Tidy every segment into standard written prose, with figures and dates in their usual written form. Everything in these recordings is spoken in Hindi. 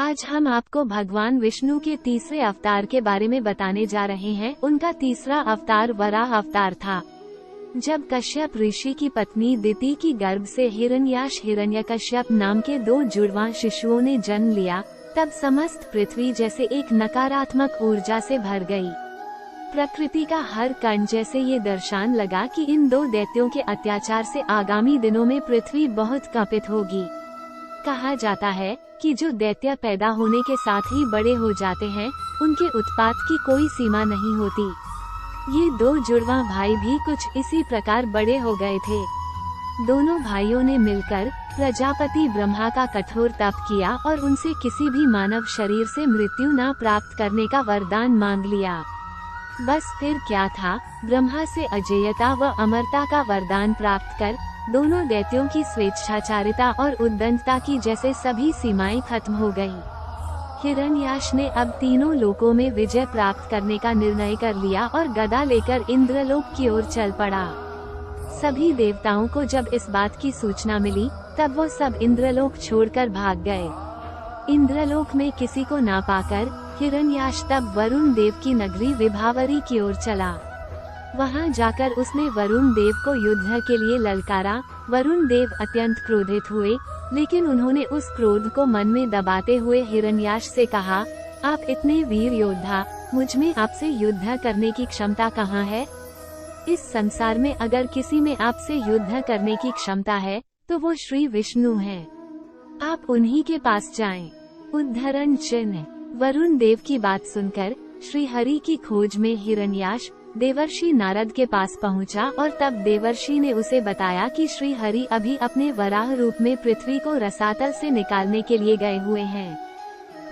आज हम आपको भगवान विष्णु के तीसरे अवतार के बारे में बताने जा रहे हैं। उनका तीसरा अवतार वराह अवतार था। जब कश्यप ऋषि की पत्नी दिति की गर्भ से हिरण्याक्ष हिरण्यकश्यप नाम के 2 जुड़वां शिशुओं ने जन्म लिया, तब समस्त पृथ्वी जैसे एक नकारात्मक ऊर्जा से भर गई। प्रकृति का हर कण जैसे ये दर्शान लगा कि इन 2 दैत्यों के अत्याचार से आगामी दिनों में पृथ्वी बहुत कंपित होगी। कहा जाता है कि जो दैत्य पैदा होने के साथ ही बड़े हो जाते हैं, उनके उत्पात की कोई सीमा नहीं होती। ये 2 जुड़वां भाई भी कुछ इसी प्रकार बड़े हो गए थे। दोनों भाइयों ने मिलकर प्रजापति ब्रह्मा का कठोर तप किया और उनसे किसी भी मानव शरीर से मृत्यु न प्राप्त करने का वरदान मांग लिया। बस फिर क्या था, ब्रह्मा से अजेयता व अमरता का वरदान प्राप्त कर दोनों दैत्यों की स्वेच्छाचारिता और उद्दंडता की जैसे सभी सीमाएं खत्म हो गयी। हिरण्याक्ष ने अब तीनों लोकों में विजय प्राप्त करने का निर्णय कर लिया और गदा लेकर इंद्रलोक की ओर चल पड़ा। सभी देवताओं को जब इस बात की सूचना मिली, तब वो सब इंद्रलोक छोड़कर भाग गए। इंद्रलोक में किसी को ना पाकर हिरण्याक्ष तब वरुण देव की नगरी विभावरी की ओर चला। वहां जाकर उसने वरुण देव को युद्ध के लिए ललकारा। वरुण देव अत्यंत क्रोधित हुए, लेकिन उन्होंने उस क्रोध को मन में दबाते हुए हिरण्याक्ष से कहा, आप इतने वीर योद्धा, मुझ में आपसे युद्ध करने की क्षमता कहाँ है? इस संसार में अगर किसी में आपसे युद्ध करने की क्षमता है, तो वो श्री विष्णु हैं। आप उन्हीं के पास जाएं। उद्धरण चिन्ह। वरुण देव की बात सुनकर श्री हरि की खोज में हिरण्याक्ष देवर्षि नारद के पास पहुंचा और तब देवर्षि ने उसे बताया कि श्री हरि अभी अपने वराह रूप में पृथ्वी को रसातल से निकालने के लिए गए हुए हैं।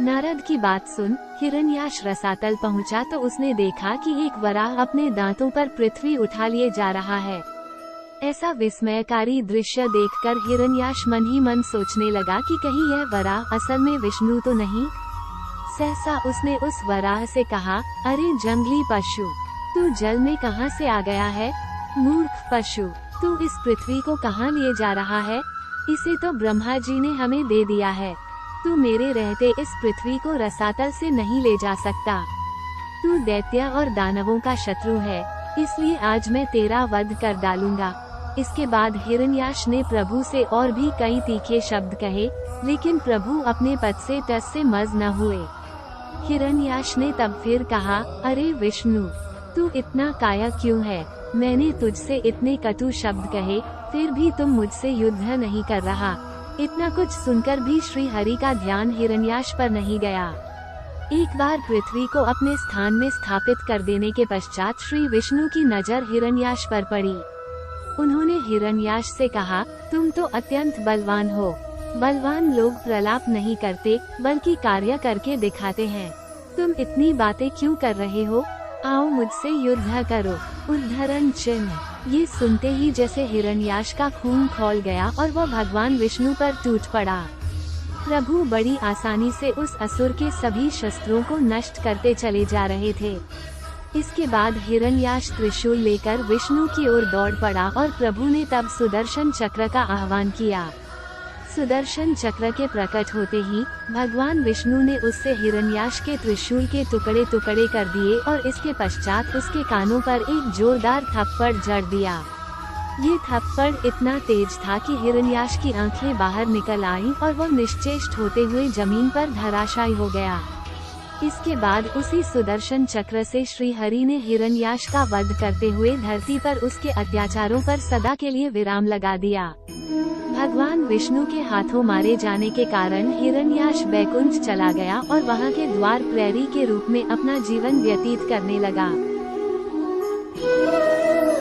नारद की बात सुन हिरण्याक्ष रसातल पहुंचा तो उसने देखा कि एक वराह अपने दांतों पर पृथ्वी उठा लिए जा रहा है। ऐसा विस्मयकारी दृश्य देखकर हिरण्याक्ष मन ही मन सोचने लगा कि कहीं यह वराह असल में विष्णु तो नहीं। सहसा उसने उस वराह से कहा, अरे जंगली पशु, तू जल में कहां से आ गया है? मूर्ख पशु, तू इस पृथ्वी को कहां लिए जा रहा है? इसे तो ब्रह्मा जी ने हमें दे दिया है। तू मेरे रहते इस पृथ्वी को रसातल से नहीं ले जा सकता। तू दैत्य और दानवों का शत्रु है, इसलिए आज मैं तेरा वध कर डालूंगा। इसके बाद हिरण्याक्ष ने प्रभु से और भी कई तीखे शब्द कहे, लेकिन प्रभु अपने पद से टस से मज न हुए। हिरण्याक्ष ने तब फिर कहा, अरे विष्णु, तू इतना काया क्यों है? मैंने तुझसे इतने कटु शब्द कहे, फिर भी तुम मुझसे युद्ध नहीं कर रहा। इतना कुछ सुनकर भी श्री हरि का ध्यान हिरण्याक्ष पर नहीं गया। एक बार पृथ्वी को अपने स्थान में स्थापित कर देने के पश्चात श्री विष्णु की नजर हिरण्याक्ष पर पड़ी। उन्होंने हिरण्याक्ष से कहा, तुम तो अत्यंत बलवान हो। बलवान लोग प्रलाप नहीं करते, बल्कि कार्य करके दिखाते हैं। तुम इतनी बातें क्यों कर रहे हो? आओ मुझसे युद्ध करो। उद्धरण चिन्ह। ये सुनते ही जैसे हिरण्याक्ष का खून खौल गया और वह भगवान विष्णु पर टूट पड़ा। प्रभु बड़ी आसानी से उस असुर के सभी शस्त्रों को नष्ट करते चले जा रहे थे। इसके बाद हिरण्याक्ष त्रिशूल लेकर विष्णु की ओर दौड़ पड़ा और प्रभु ने तब सुदर्शन चक्र का आह्वान किया। सुदर्शन चक्र के प्रकट होते ही भगवान विष्णु ने उससे हिरण्याक्ष के त्रिशूल के टुकड़े टुकड़े कर दिए और इसके पश्चात उसके कानों पर एक जोरदार थप्पड़ जड़ दिया। ये थप्पड़ इतना तेज था कि हिरण्याक्ष की आंखें बाहर निकल आईं और वह निश्चेष्ट होते हुए जमीन पर धराशायी हो गया। इसके बाद उसी सुदर्शन चक्र से श्री हरि ने हिरण्याक्ष का वध करते हुए धरती पर उसके अत्याचारों पर सदा के लिए विराम लगा दिया। भगवान विष्णु के हाथों मारे जाने के कारण हिरण्याक्ष बैकुंठ चला गया और वहां के द्वार प्रहरी के रूप में अपना जीवन व्यतीत करने लगा।